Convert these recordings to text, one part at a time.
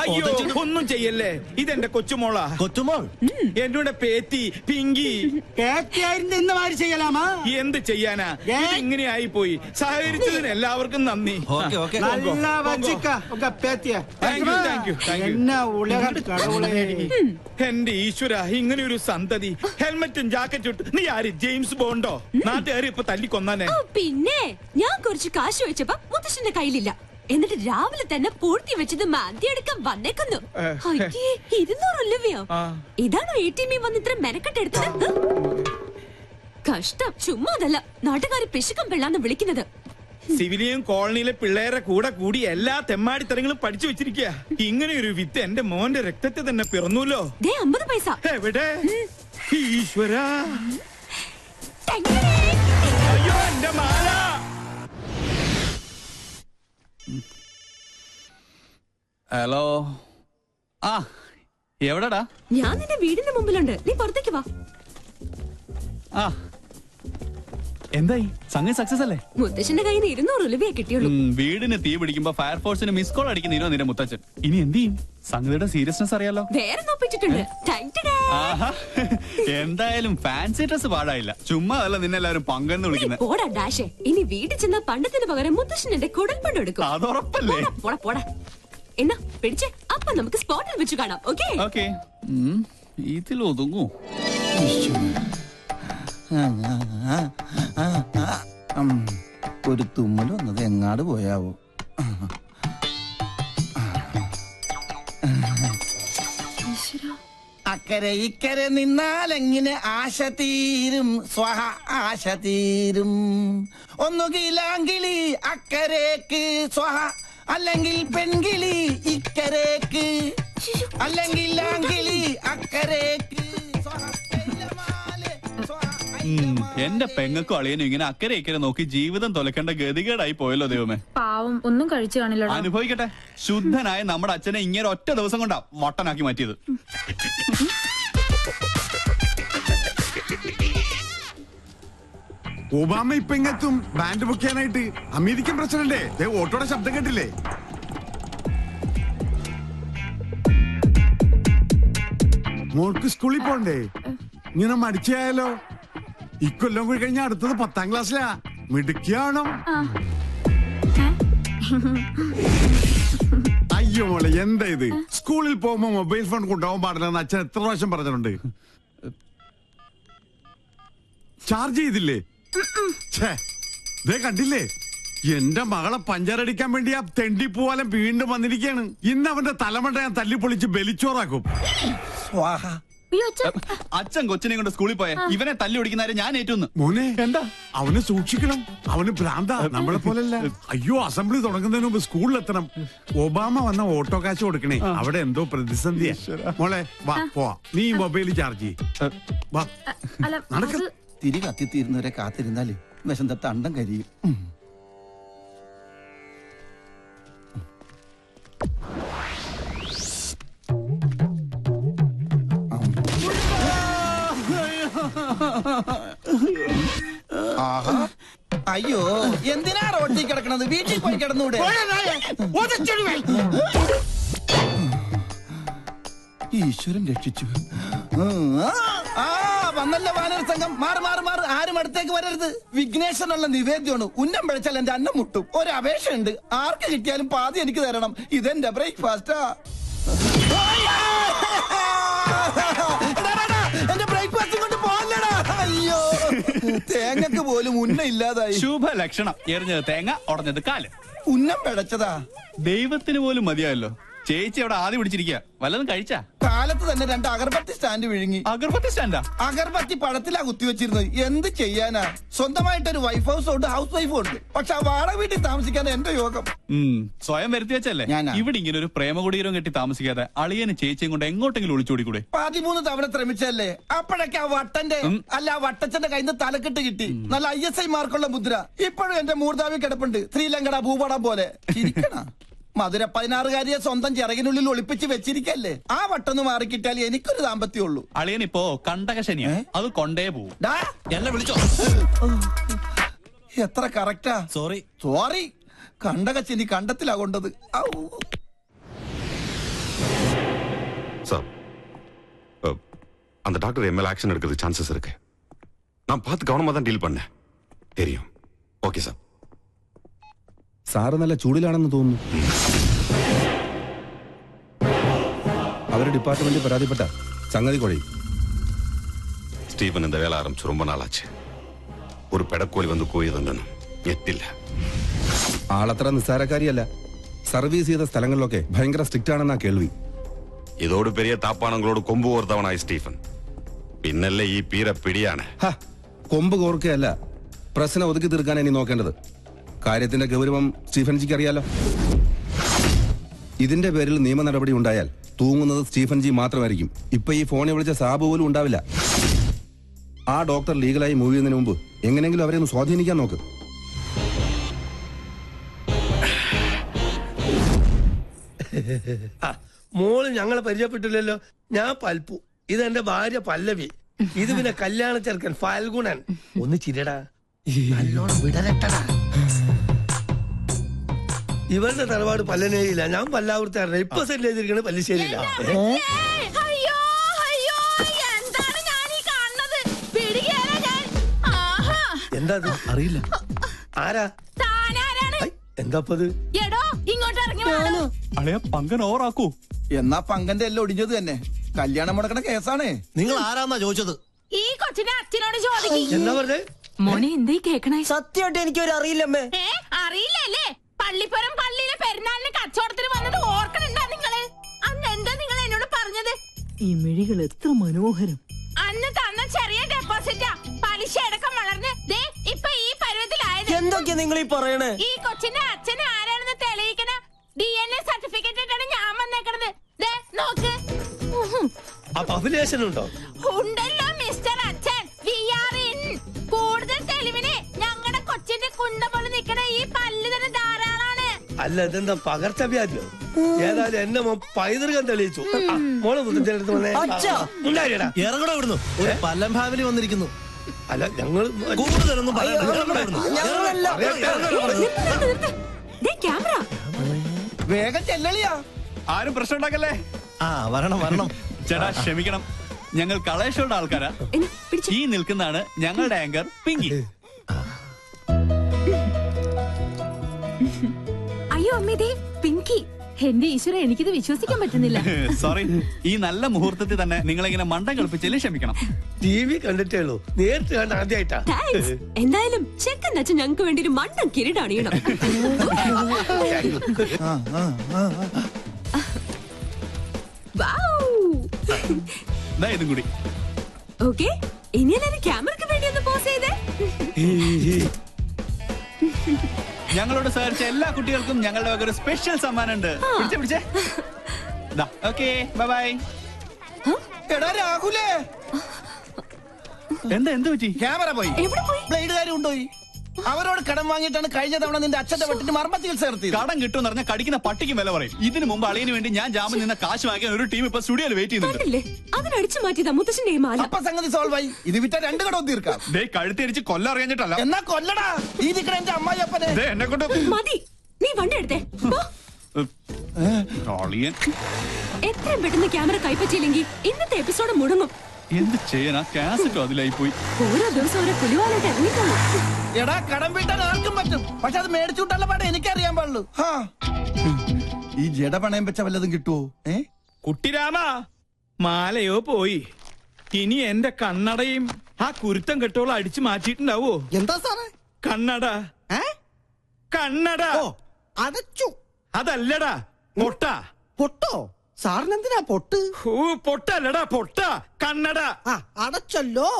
അയ്യോ ഒന്നും ചെയ്യല്ലേ, ഇതെന്റെ കൊച്ചുമോളാ. കൊച്ചുമോൾ എന്നോട് പേത്തി പിങ്കി ചെയ്യലാമാ. എന്ത് ചെയ്യാനാ, ഇങ്ങനെയായി പോയി. സഹകരിച്ചതിന് എല്ലാവർക്കും നന്ദി. എന്റെ ഈശ്വര, ഇങ്ങനെ ഒരു സന്തതി. ഹെൽമെറ്റും ജാക്കറ്റും ഇട്ട് നീ ആര്, ജെയിംസ് ബോണ്ടോ? നാട്ടുകാരി ഇപ്പൊ തല്ലിക്കൊന്നാനെ. പിന്നെ ഞാൻ കുറച്ച് കാശ് വെച്ചപ്പോ മുത്തശ്ശന്റെ കയ്യിലില്ല. എന്നിട്ട് രാവിലെ തന്നെ പൂഴ്ത്തി വെച്ചത് മാന്തിയെടുക്കാൻ വന്നേക്കുന്നു. 200 രൂപയോ? ഇതാണോ ATM വന്ന് ഇത്ര മെനക്കെട്ടെടുത്തത്? കഷ്ടം. ചുമ്മാ അതല്ല, നാട്ടുകാര് പിശുക്കം പിള്ളാന്ന് വിളിക്കുന്നത്. സിവിലിയൻ കോളനിയിലെ പിള്ളേരെ കൂടെ കൂടി എല്ലാ തെമ്മാടിത്തരങ്ങളും പഠിച്ചു വെച്ചിരിക്കുക. ഇങ്ങനെ ഒരു വിത്ത് എന്റെ മോന്റെ രക്തത്തെ തന്നെ പിറന്നൂല്ലോ. 50 പൈസ എവിടെ? ഈശ്വര, അയ്യോ എന്റെ മാല. ഹലോ, ആ എവിടെടാ? ഞാൻ നിന്റെ വീടിന്റെ മുമ്പിലുണ്ട്, നീ പുറത്തേക്ക് വാ. ആ എന്തായി, സംഗതി സക്സസ് അല്ലേ? മുത്തശ്ശന്റെ കയ്യിൽ നിന്ന് 200 രൂപയെ കിട്ടിയുള്ളൂ. വീടിന് തീ പിടിക്കുമ്പോ ഫയർഫോഴ്സിന് മിസ് കോൾ അടിക്കുന്നതിനോ നിന്റെ മുത്തച്ഛൻ? ഇനി എന്ത് ചെയ്യും? സംഗതിയുടെ സീരിയസ്നെസ് അറിയാലോ. വേറെ നോപ്പിച്ചിട്ടുണ്ട്. എന്തായാലും ഫാൻസി ഡ്രസ് പാടായില്ല. ചുമ്മാ അല്ല നിന്നെല്ലാരും പങ്കെന്ന് വിളിക്കുന്നത്. പോടാ ഡാഷേ, ഇനി വീട്ടിൽ ചെന്ന പണ്ടത്തിന് പകരം മുത്തശ്ശൻ എന്റെ കുടൽപ്പണ്ട് എടുക്കും. അതുറപ്പല്ലേ? പോടാ പോടാ. എന്നാ പിടിച്ചേ, അപ്പൊ നമുക്ക് സ്പോട്ടിൽ വെച്ച് കാണാം. Okay okay. ഇതിൽ ഒതുങ്ങൂ. ഒരു തുമ്മൽ വന്നത് എങ്ങാട് പോയാവോ? അക്കരെ ഇക്കരെ നിന്നാലെങ്ങനെ ആശ തീരും, സ്വഹ ആശ തീരും. ഒന്നുകിലാങ്കിളി അക്കരേക്ക് സ്വഹ, അല്ലെങ്കിൽ പെൺകിളി ഇക്കരേക്ക്, അല്ലെങ്കിൽ ആങ്കിളി അക്കരേക്ക്. എന്റെ പെങ്ങൾക്കും അളിയനും ഇങ്ങനെ അക്കരെ ഇക്കരെ നോക്കി ജീവിതം തൊലക്കേണ്ട ഗതികേടായി പോയല്ലോ ദൈവമേ. പാവം, ഒന്നും കഴിച്ചു കാണില്ല. അനുഭവിക്കട്ടെ. ശുദ്ധനായ നമ്മുടെ അച്ഛനെ ഇങ്ങനെ ഒറ്റ ദിവസം കൊണ്ടാ വട്ടനാക്കി മാറ്റിയത്. ഒബാമ ഇപ്പൊ ഇങ്ങെത്തും ബാൻഡ് ബുക്ക് ചെയ്യാനായിട്ട്. അമേരിക്കൻ പ്രസിഡന്റ് ഓട്ടോയുടെ ശബ്ദം കേട്ടില്ലേ? മോൾക്ക് സ്കൂളിൽ പോണ്ടേ? ഇങ്ങനെ മടിച്ചായാലോ? ഇക്കൊല്ലം കൂടി കഴിഞ്ഞാൽ അടുത്തത് 10ാം ക്ലാസ്സിലാ. മിടുക്കിയാണോ? അയ്യോ മോളെ, എന്താ ഇത്? സ്കൂളിൽ പോകുമ്പോ മൊബൈൽ ഫോൺ കൊണ്ടുപോകാൻ പാടില്ലെന്ന് അച്ഛൻ എത്ര പ്രാവശ്യം പറഞ്ഞിട്ടുണ്ട്. ചാർജ് ചെയ്തില്ലേ? കണ്ടില്ലേ, എന്റെ മകളെ പഞ്ചറടിക്കാൻ വേണ്ടി ആ തെണ്ടി പൂവാലം വീണ്ടും വന്നിരിക്കുകയാണ്. ഇന്ന് അവന്റെ തലമണ്ട ഞാൻ തല്ലിപ്പൊളിച്ച് ബലിച്ചോറാക്കും. അച്ഛൻ കൊച്ചിനെ കൊണ്ട് സ്കൂളിൽ പോയ ഇവനെ തല്ലി ഓടിക്കുന്നവരെ ഞാൻ ഏറ്റുന്നു. മോനെ എന്താ? അവനെ സൂക്ഷിക്കണം, അവന് ഭ്രാന്ത, നമ്മളെ പോലല്ല. അയ്യോ, അസംബ്ലി തുടങ്ങുന്നതിന് മുമ്പ് സ്കൂളിലെത്തണം. ഒബാമ വന്ന ഓട്ടോ കാശ് കൊടുക്കണേ, അവിടെ എന്തോ പ്രതിസന്ധിയാ. മോളെ വാ പോവാ, നീ മൊബൈൽ ചാർജ് വാ. നടക്ക. തിരി കത്തിത്തീരുന്നവരെ കാത്തിരുന്നാല് വിശന്ത തണ്ടം കരിയും. അയ്യോ, എന്തിനാ റോട്ടിൽ കിടക്കണത്? വീട്ടിൽ പോയി കിടന്നൂടെ? ഈശ്വരൻ രക്ഷിച്ചു. വന്നല്ല വാനര സംഘം. മാറി മാറി മാറി, ആരും അടുത്തേക്ക് വരരുത്. വിഘ്നേശ്വരനുള്ള നിവേദ്യമാണ്. ഉന്നം പിഴച്ചാൽ എന്റെ അന്നം മുട്ടും. ഒരു അപേക്ഷയുണ്ട്, ആർക്ക് കിട്ടിയാലും പാതി എനിക്ക് തരണം. ഇതെന്റെ ബ്രേക്ക്ഫാസ്റ്റാ. എന്റെ ബ്രേക്ക്ഫാസ്റ്റ് കൊണ്ട് പോകല്ലടാ. അയ്യോ, തേങ്ങക്ക് പോലും ഉന്നം ഇല്ലാതായി. ശുഭ ലക്ഷണം. എറിഞ്ഞത് തേങ്ങ, ഉടഞ്ഞത് കാല്. ഉന്നം പിഴച്ചതാ. ദൈവത്തിന് പോലും മതിയായല്ലോ. ചേച്ചി അവിടെ ആദ്യം പിടിച്ചിരിക്കുക. വല്ലതും കഴിച്ചാ? കാലത്ത് തന്നെ 2 അഗർബത്തി സ്റ്റാൻഡ് വിഴുങ്ങി. അഗർബത്തി സ്റ്റാൻഡാ? അഗർബത്തി പഴത്തിലാ കുത്തിവെച്ചിരുന്നത്. എന്ത് ചെയ്യാനാ? സ്വന്തമായിട്ടൊരു വൈഫ് ഹൗസ് ഉണ്ട്, ഹൗസ് വൈഫും ഉണ്ട്. പക്ഷെ ആ വാടക വീട്ടിൽ താമസിക്കാൻ എന്റെ യോഗം. സ്വയം വരുത്തി വെച്ചല്ലേ. ഇവിടെ ഇങ്ങനെ ഒരു പ്രേമകുടീരം കെട്ടി താമസിക്കാതെ അളിയന് ചേച്ചിയും കൊണ്ട് എങ്ങോട്ടെങ്കിലും ഒളിച്ചോടിക്കൂടെ? 13 തവണ ശ്രമിച്ചല്ലേ. അപ്പോഴൊക്കെ ആ വട്ടന്റെ അല്ല ആ വട്ടച്ചന്റെ കയ്യിൽ നിന്ന് തലക്കെട്ട് കിട്ടി. നല്ല ISI മാർക്കുള്ള മുദ്ര ഇപ്പോഴും എന്റെ മൂർധാവി കിടപ്പുണ്ട്. ശ്രീലങ്കട ഭൂപടം പോലെ. മധുര 16കാരിയെ സ്വന്തം ചിറകിനുള്ളിൽ ഒളിപ്പിച്ച് വെച്ചിരിക്കല്ലേ. ആ വട്ടൊന്ന് മാറിക്കിട്ടാൽ എനിക്കൊരു ദാമ്പത്യമുള്ളൂ. അളിയനിപ്പോ കണ്ടകശനിയാ, അത് കൊണ്ടേ പോവും. എന്നെ വിളിച്ചോ? എത്ര കറക്റ്റാ. സോറി കണ്ടകച്ചിനി കണ്ടത്തിലാ കൊണ്ടത്. சார் அந்த டாக்டர் என் மேல ஆக்ஷன் எடுக்கிறது சான்சஸ் இருக்கு. நான் பார்த்து கவனமா தான் டீல் பண்ணேன். தெரியும். Okay sir. സാറ് നല്ല ചൂടിലാണെന്ന് തോന്നുന്നു. അവരുടെ ഡിപ്പാർട്ട്മെന്റിൽ പരാതിപ്പെട്ട സംഗതി കുഴയും. സ്റ്റീഫൻ இந்த வேலை ஆரம்பிச்சு ரொம்ப நாளாச்சு. ஒரு பெடக்கோலி வந்து കോഴിയതുണ്ടെന്ന് ഞെട്ടില്ല. ആളത്ര നിസ്സാരക്കാരിയല്ല. സർവീസ് ചെയ്ത സ്ഥലങ്ങളിലൊക്കെ ഭയങ്കര സ്ട്രിക്റ്റ് ആണെന്നാ കേൾവി. ഇതോട് പെരിയ താപ്പാണങ്ങളോട് കൊമ്പ് കോർത്തവനായി സ്റ്റീഫൻ. പിന്നല്ലേ ഈ പീര പിടിയാണ്. കൊമ്പ് കോർക്കുകയല്ല, പ്രശ്നം ഒതുക്കി തീർക്കാൻ ഇനി നോക്കേണ്ടത്. കാര്യത്തിന്റെ ഗൗരവം സ്റ്റീഫൻജിക്ക് അറിയാലോ. ഇതിന്റെ പേരിൽ നിയമ നടപടി ഉണ്ടായാൽ തൂങ്ങുന്നത് സ്റ്റീഫൻജി മാത്രമായിരിക്കും. ഇപ്പൊ ഈ ഫോണിൽ വിളിച്ച സാബ് പോലും ഉണ്ടാവില്ല. ആ ഡോക്ടർ ലീഗലായി മൂവ് ചെയ്യുന്നതിന് മുമ്പ് എങ്ങനെയെങ്കിലും അവരെ ഒന്ന് സ്വാധീനിക്കാൻ നോക്ക്. മോള് ഞങ്ങളെ പരിചയപ്പെട്ടില്ലല്ലോ. ഞാൻ പൽപ്പു, ഇതെന്റെ ഭാര്യ പല്ലവി, ഇത് പിന്നെ കല്യാണ ചെറുക്കൻ ഫാൽഗുണൻ. ഒന്ന് ചിരടാ, നല്ലോണം വിടലട്ടടാ. ഇവരുടെ തറവാട് പല്ലനേരിയില്ല, ഞാൻ പല്ലാവൂർത്താറില്ല. ഇപ്പൊ സെറ്റ് ചെയ്തിരിക്കണ പല്ലിശ്ശേരിയില്ല. എന്താ അറിയില്ല. ആരാ എന്താപ്പത്? പങ്കൻ ഓറാക്കൂ. എന്നാ പങ്കന്റെ എല്ലാം ഒടിഞ്ഞത് തന്നെ. കല്യാണം മുടക്കണ കേസാണേ. നിങ്ങൾ ആരാന്നാ ചോദിച്ചത്? ഈ കൊച്ചിനെ അച്ഛനോട് ചോദിക്കും. എന്താ പറഞ്ഞേ മോനെ എന്തേ കേക്കണേ? സത്യമായിട്ട് എനിക്കൊരു അറിയില്ലമ്മേ. അറിയില്ലല്ലേ? പള്ളിപ്പുറം പള്ളിയിലെ പെരുന്നാളിന് കച്ചവടത്തിന് വന്നത് ഓർക്കണുണ്ടാ നിങ്ങള്? അന്ന് എന്താ നിങ്ങൾ എന്നോട് പറഞ്ഞത്? ഈ മിഴികൾ എത്ര മനോഹരം. അന്ന് തന്ന ചെറിയ ഡെപ്പോസിറ്റാ പലിശ അടക്കം വളർന്ന് ദേ ഇപ്പൊ ഈ പരുവത്തിലായത്. എന്തൊക്കെയാ നിങ്ങൾ ഈ പറയണേ? ഈ കൊച്ചിന്റെ അച്ഛൻ ആരാണെന്ന് തെളിയിക്കണ DNA സർട്ടിഫിക്കറ്റ് ഇട്ടാണ് ഞാൻ വന്നേക്കണത്. ദേ നോക്ക്. അപ്പൊ അഭിലേഷൻ ഉണ്ടോ? ഉണ്ടല്ലോ മിസ്റ്റർ അച്ഛൻ. We are in. കൂടുതൽ തെളിവിന് ഞങ്ങളുടെ കൊച്ചിന്റെ കുണ്ട പോലെ നിൽക്കണ ഈ പല്ല് തന്നെ ധാരാളാണ്. അല്ല ഇതെന്താ പകർച്ചവ്യാധിയോ? ഏതായാലും എന്നെ പൈതൃകം തെളിയിച്ചു. മോളെ മുത്തച്ഛനടുത്ത് വന്നേ. ഇറങ്ങടോ ഇവിടുന്ന്. ഒരു പല്ലം ഫാമിലി വന്നിരിക്കുന്നു. അല്ല ഞങ്ങൾ കൂടുതലൊന്നും വേഗം ചെല്ലളിയാ. ആരും പ്രശ്നം ഉണ്ടാക്കല്ലേ. വരണം. ചേട്ടാ ക്ഷമിക്കണം, ഞങ്ങൾ കളേഷോയുടെ ആൾക്കാരാ. ഈ നിൽക്കുന്നതാണ് ഞങ്ങളുടെ ആങ്കർ പിങ്കി. അയ്യോ അമ്മേ, പിങ്കി. എന്റെ ഈശ്വര, എനിക്കിത് വിശ്വസിക്കാൻ പറ്റുന്നില്ല. സോറി, ഈ നല്ല മുഹൂർത്തത്തിൽ തന്നെ നിങ്ങളിങ്ങനെ മണ്ടം കളിപ്പിച്ചതിൽ ക്ഷമിക്കണം. TV കണ്ടിട്ടേ ഉള്ളൂ, നേരിട്ട് കണ്ട ആദ്യമായിട്ടാ. എന്തായാലും ചെക്കൻ അച്ഛൻ ഞങ്ങൾക്ക് വേണ്ടി ഒരു മണ്ടൻ കിരീടണിയണം. ഇതും കൂടി. ഓക്കെ, ഇനി എല്ലാവരും ക്യാമറയ്ക്ക് വേണ്ടി ഒന്ന് പോസ് ചെയ്തേ. ഞങ്ങളോട് സഹകരിച്ച എല്ലാ കുട്ടികൾക്കും ഞങ്ങളുടെ വക ഒരു സ്പെഷ്യൽ സമ്മാനം ഉണ്ട്. പിടിച്ചേ. Okay, bye bye. എടാ രാഹുലേ, എന്ത് പറ്റി? ക്യാമറ പോയി. ബ്ലേഡുകാരും ഉണ്ടോയി. അവരോട് കടം വാങ്ങിയിട്ടാണ് കഴിഞ്ഞ തവണ നിന്റെ അച്ഛന്റെ വെട്ടിന് മർമ്മ ചികിത്സ നടത്തിയത്. കടം കിട്ടുമെന്ന് പറഞ്ഞാൽ കടിക്കുന്ന പട്ടിക്കും വില പറയും. ഇതിനു മുമ്പ് അളിയന് വേണ്ടി ഞാൻ ജാമ്യം നിന്ന കാശ് വാങ്ങിക്കാൻ ഒരു ടീം ഇപ്പൊ സ്റ്റുഡിയോയിൽ വെയിറ്റ് ചെയ്യുന്നുണ്ട്. അതിനടിച്ചു മാറ്റിയതാ മുത്തശ്ശന്റെ മാല. അപ്പൊ സംഗതി സോൾവ് ആയി. ഇത് വിറ്റ 2 കടവും തീർക്കാം. കഴുത്തിരിച്ച് കൊല്ലം അറിയാഞ്ഞിട്ടല്ല. എന്നാ കൊല്ലടാ. ഈ നിക്കണ എന്റെ അമ്മായിയപ്പനെ എന്നെ കൊണ്ട് മതി. നീ വണ്ടി എടുത്തേ. എത്രയും പെട്ടെന്ന് ക്യാമറ കൈപ്പറ്റിയില്ലെങ്കിൽ ഇന്നത്തെ എപ്പിസോഡ് മുടങ്ങും. എന്ത് ചെയ്യാനാ? കാസറ്റും അതിലായി പോയി. ഓരോ ദിവസം ഓരോ പുലിവാലായിട്ട് ഇറങ്ങിക്കോളൂ. എടാ കടം വീട്ടാൻ ആർക്കും പറ്റും, പക്ഷെ അത് മേടിച്ചു വിട്ടാനുള്ള പാടെ എനിക്കറിയാൻ പാടുള്ളൂ. ഈ ജട പണയം വെച്ച വല്ലതും കിട്ടുവോ? കുട്ടിരാമ, മാലയോ പോയി. ഇനി എന്റെ കണ്ണടയും ആ കുരുത്തം കെട്ടോളം അടിച്ചു മാറ്റിയിട്ടുണ്ടാവോ? എന്താ സാറേ? കണ്ണട. കണ്ണട അടച്ചു. അതല്ലടാ, പൊട്ട. പൊട്ടോ? സാറിനെന്തിനാ പൊട്ട്? പൊട്ടല്ലടാ, പൊട്ട. കണ്ണട അടച്ചല്ലോ.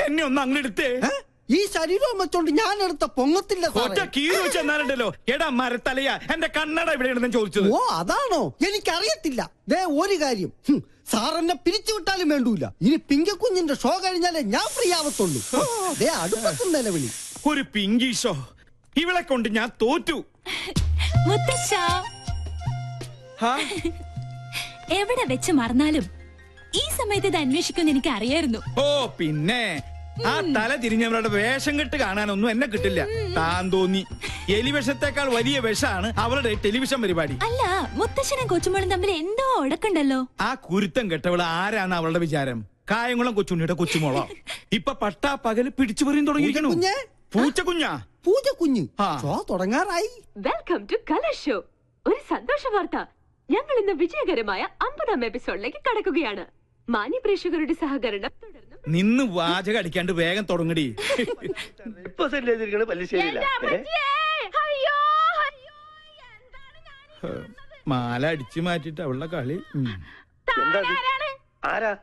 എന്നെ ഒന്ന് അങ്ങെടുത്തേ. ഈ ശരീരം വെച്ചോണ്ട് ഞാൻ എടുത്ത പൊങ്ങത്തില്ല. കീറി വെച്ചെന്നാലുണ്ടല്ലോ. എടാ മരത്തലയാ, എന്റെ കണ്ണട എവിടെയാണെന്ന് ചോദിച്ചത്. ഓ അതാണോ? എനിക്കറിയത്തില്ല. ദേ ഒരു കാര്യം, സാർ എന്നെ പിരിച്ചുവിട്ടാലും വേണ്ടൂല. ഇനി പിങ്കക്കുഞ്ഞിന്റെ ഷോ കഴിഞ്ഞാലേ ഞാൻ ഫ്രീ ആവത്തുള്ളൂ. ദേ അടുപ്പത്തും നിലവിളി. ഒരു പിങ്കി ഷോ? ഇവളെ കൊണ്ട് ഞാൻ തോറ്റു. എവിടെ വെച്ച് മറന്നാലും ഈ സമയത്ത് ഇത് അന്വേഷിക്കുമെന്ന് എനിക്ക് അറിയായിരുന്നു. ഓ പിന്നെ ആ തല തിരിഞ്ഞവരുടെ വേഷം കെട്ട് കാണാനൊന്നും എന്നെ കിട്ടില്ല. താൻ തോന്നി എലിവിഷത്തെക്കാൾ വലിയ വിഷമാണ് അവളുടെ ടെലിവിഷൻ പരിപാടി. അല്ല, മുത്തശ്ശനും കൊച്ചുമോളും തമ്മിൽ എന്തോ ഉടക്കുണ്ടല്ലോ. ആ കുരുത്തം കെട്ടവള് ആരാണ് അവളുടെ വിചാരം? കായംകുളം കൊച്ചുണ്ണിയുടെ കൊച്ചുമോളോ? ഇപ്പൊ പട്ടാ പകല് പിടിച്ചു പറയും തുടങ്ങിയിരിക്കണു. പൂച്ചക്കുഞ്ഞാ? പൂജക്കുഞ്ഞ് ഷോ തുടങ്ങാറായി. Welcome to colour show. ഒരു സന്തോഷ വാർത്ത, ഞങ്ങൾ ഇന്ന് വിജയകരമായ 50ാം എപ്പിസോഡിലേക്ക് കടക്കുകയാണ്. മാന്യ പ്രേക്ഷകരുടെ സഹകരണം തുടർന്നും. നിന്ന് വാചകം അടിക്കാണ്ട് വേഗം തുടങ്ങടി. മാല അടിച്ചു മാറ്റിട്ട് അവളുടെ കളി. ആരാ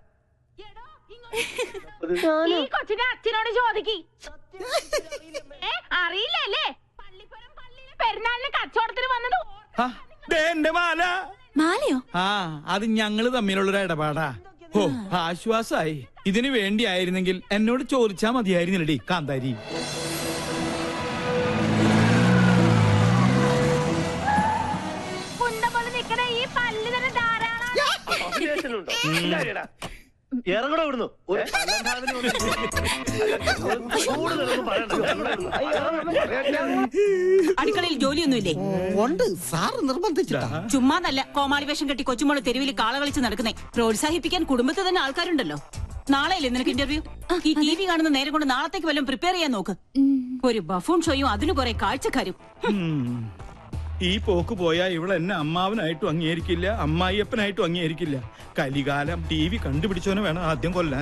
ഈ കൊച്ചിന്റെ അച്ഛനോട് ചോദിക്കി. അറിയില്ലല്ലേ? പള്ളിപ്പുറം പള്ളിയിലെ പെരുന്നാളിന് കച്ചവടത്തിന് വന്നത്. എന്റെ മാല. മാലയോ? ആ, അത് ഞങ്ങള് തമ്മിലുള്ളൊരു ഇടപാടാ. ഓ, ആശ്വാസായി. ഇതിനു വേണ്ടിയായിരുന്നെങ്കിൽ എന്നോട് ചോദിച്ചാ മതിയായിരുന്നില്ലടി കാന്താരി. ഈ പല്ല് തന്നെ ധാരാളം. ഇറങ്ങണോ ഇവിടുന്നു? അടുക്കളയിൽ ജോലിയൊന്നുമില്ലേ? ഉണ്ട്, സാറ് നിർബന്ധിച്ചിട്ടാ. ചുമ്മാതല്ല കോമാളി വേഷം കെട്ടി കൊച്ചുമോള് തെരുവിൽ കാള കളിച്ച് നടക്കുന്നേ. പ്രോത്സാഹിപ്പിക്കാൻ കുടുംബത്തിൽ തന്നെ ആൾക്കാരുണ്ടല്ലോ. നാളെയല്ലേ നിനക്ക് ഇന്റർവ്യൂ? ഈ ടി വി കാണുന്ന നേരം കൊണ്ട് നാളത്തേക്ക് വല്ലതും പ്രിപ്പയർ ചെയ്യാൻ നോക്ക്. ഒരു ബഫൂൺ ഷോയും അതിന് കുറെ കാഴ്ചക്കാരും. ഈ പോക്ക് പോയാ ഇവിടെ എന്നെ അമ്മാവനായിട്ടും അംഗീകരിക്കില്ല, അമ്മായിയപ്പനായിട്ടും അംഗീകരിക്കില്ല. കലികാലം. ടി വി കണ്ടുപിടിച്ചവനെ വേണം ആദ്യം കൊല്ലാൻ.